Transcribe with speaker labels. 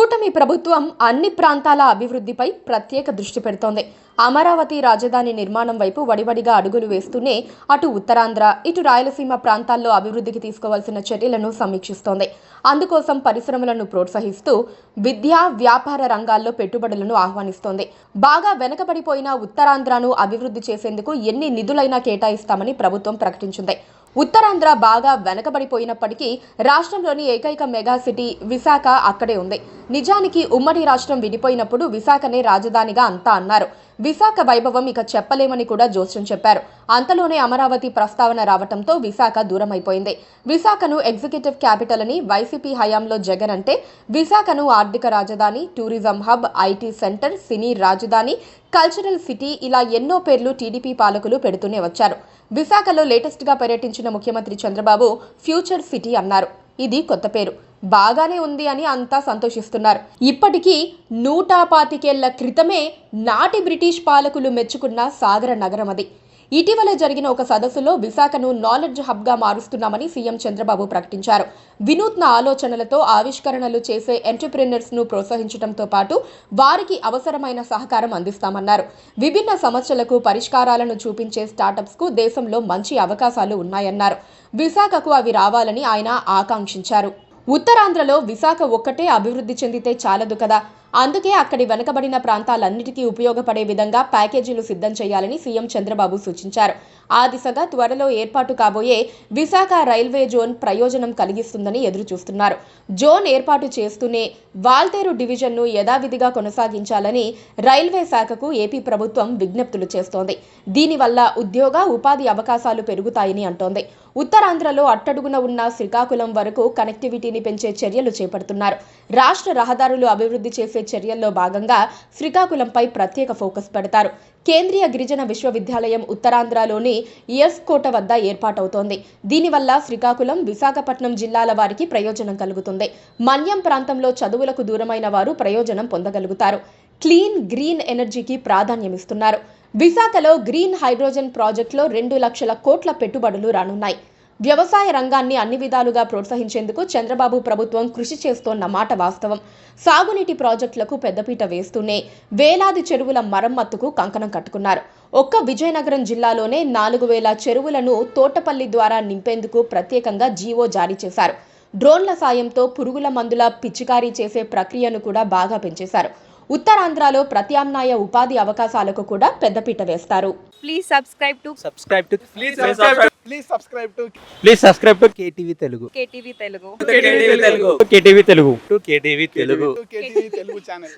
Speaker 1: కూటమి ప్రభుత్వం అన్ని ప్రాంతాల అభివృద్ధిపై ప్రత్యేక దృష్టి పెడుతోంది. అమరావతి రాజధాని నిర్మాణం వైపు వడివడిగా అడుగులు వేస్తూనే అటు ఉత్తరాంధ్ర, ఇటు రాయలసీమ ప్రాంతాల్లో అభివృద్ధికి తీసుకోవాల్సిన చర్యలను సమీక్షిస్తోంది. అందుకోసం పరిశ్రమలను ప్రోత్సహిస్తూ విద్యా, వ్యాపార రంగాల్లో పెట్టుబడులను ఆహ్వానిస్తోంది. బాగా వెనుకబడిపోయిన ఉత్తరాంధ్రను అభివృద్ధి చేసేందుకు ఎన్ని నిధులైనా కేటాయిస్తామని ప్రభుత్వం ప్రకటించింది. ఉత్తరాంధ్ర బాగా వెనకబడిపోయినప్పటికీ రాష్ట్రంలోని ఏకైక మెగా సిటీ విశాఖ అక్కడే ఉంది. నిజానికి ఉమ్మడి రాష్ట్రం విడిపోయినప్పుడు విశాఖనే రాజధానిగా అంతా అన్నారు. విశాఖ వైభవం ఇక చెప్పలేమని కూడా జోస్యం చెప్పారు. అంతలోనే అమరావతి ప్రస్తావన రావడంతో విశాఖ దూరమైపోయింది. విశాఖను ఎగ్జిక్యూటివ్ క్యాపిటల్ అని వైసీపీ హయాంలో జగన్ అంటే, విశాఖను ఆర్థిక రాజధాని, టూరిజం హబ్, ఐటీ సెంటర్, సినీ రాజధాని, కల్చరల్ సిటీ ఇలా ఎన్నో పేర్లు టీడీపీ పాలకులు పెడుతూనే వచ్చారు. విశాఖలో లేటెస్ట్ గా పర్యటించిన ముఖ్యమంత్రి చంద్రబాబు ఫ్యూచర్ సిటీ అన్నారు. ఇది కొత్త పేరు, బాగానే ఉంది అని అంతా సంతోషిస్తున్నారు. ఇప్పటికీ 125 ఏళ్ల క్రితమే నాటి బ్రిటిష్ పాలకులు మెచ్చుకున్న సాగర నగరం అది. ఇటీవల జరిగిన ఒక సదస్సులో విశాఖను నాలెడ్జ్ హబ్గా మారుస్తున్నామని సీఎం చంద్రబాబు ప్రకటించారు. వినూత్న ఆలోచనలతో ఆవిష్కరణలు చేసే ఎంటర్‌ప్రెన్యూర్స్ను ప్రోత్సహించడంతో పాటు వారికి అవసరమైన సహకారం అందిస్తామన్నారు. విభిన్న సమస్యలకు పరిష్కారాలను చూపించే స్టార్టప్స్కు దేశంలో మంచి అవకాశాలు ఉన్నాయన్నారు. విశాఖకు అవి రావాలని ఆయన ఆకాంక్షించారు. ఉత్తరాంధ్రలో విశాఖ ఒక్కటే అభివృద్ధి చెందితే చాలదు కదా, అందుకే అక్కడి వెనుకబడిన ప్రాంతాలన్నిటికీ ఉపయోగపడే విధంగా ప్యాకేజీలు సిద్ధం చేయాలని సీఎం చంద్రబాబు సూచించారు. ఆ దిశగా త్వరలో ఏర్పాటు కాబోయే విశాఖ రైల్వే జోన్ ప్రయోజనం కలిగిస్తుందని ఎదురుచూస్తున్నారు. జోన్ ఏర్పాటు చేస్తూనే వాల్తేరు డివిజన్ను యథావిధిగా కొనసాగించాలని రైల్వే శాఖకు ఏపీ ప్రభుత్వం విజ్ఞప్తులు చేస్తోంది. దీనివల్ల ఉద్యోగ, ఉపాధి అవకాశాలు పెరుగుతాయని అంటోంది. ఉత్తరాంధ్రలో అట్టడుగున ఉన్న శ్రీకాకుళం వరకు కనెక్టివిటీని పెంచే చర్యలు చేపడుతున్నారు. రాష్ట్ర రహదారులు అభివృద్ధి చేసే చర్యల్లో భాగంగా శ్రీకాకుళంపై ప్రత్యేక ఫోకస్ పెడతారు. కేంద్రీయ గిరిజన విశ్వవిద్యాలయం ఉత్తరాంధ్రలోని ఎస్ కోట వద్ద ఏర్పాటవుతోంది. దీనివల్ల శ్రీకాకుళం, విశాఖపట్నం జిల్లాల వారికి ప్రయోజనం కలుగుతుంది. మన్యం ప్రాంతంలో చదువులకు దూరమైన వారు ప్రయోజనం పొందగలుగుతారు. క్లీన్, గ్రీన్ ఎనర్జీకి ప్రాధాన్యమిస్తున్నారు. విశాఖలో గ్రీన్ హైడ్రోజన్ ప్రాజెక్టులో 2 లక్షల కోట్ల పెట్టుబడులు రానున్నాయి. వ్యవసాయ రంగాన్ని అన్ని విధాలుగా ప్రోత్సహించేందుకు చంద్రబాబు ప్రభుత్వం కృషి చేస్తోన్న మాట వాస్తవం. సాగునీటి ప్రాజెక్టులకు పెద్దపీట వేస్తూనే వేలాది చెరువుల మరమ్మతుకు కంకణం కట్టుకున్నారు. ఒక్క విజయనగరం జిల్లాలోనే 4000 చెరువులను తోటపల్లి ద్వారా నింపేందుకు ప్రత్యేకంగా జీవో జారీ చేశారు. డ్రోన్ల సాయంతో పురుగుల మందుల పిచికారీ చేసే ప్రక్రియను కూడా బాగా పెంచేశారు. ఉత్తరాంధ్రలో ప్రత్యామ్నాయ ఉపాధి అవకాశాలకు కూడా పెద్దపీట వేస్తారు.
Speaker 2: Please subscribe to
Speaker 3: KTV Telugu.
Speaker 2: KTV Telugu.
Speaker 3: KTV Telugu.
Speaker 4: KTV Telugu channel.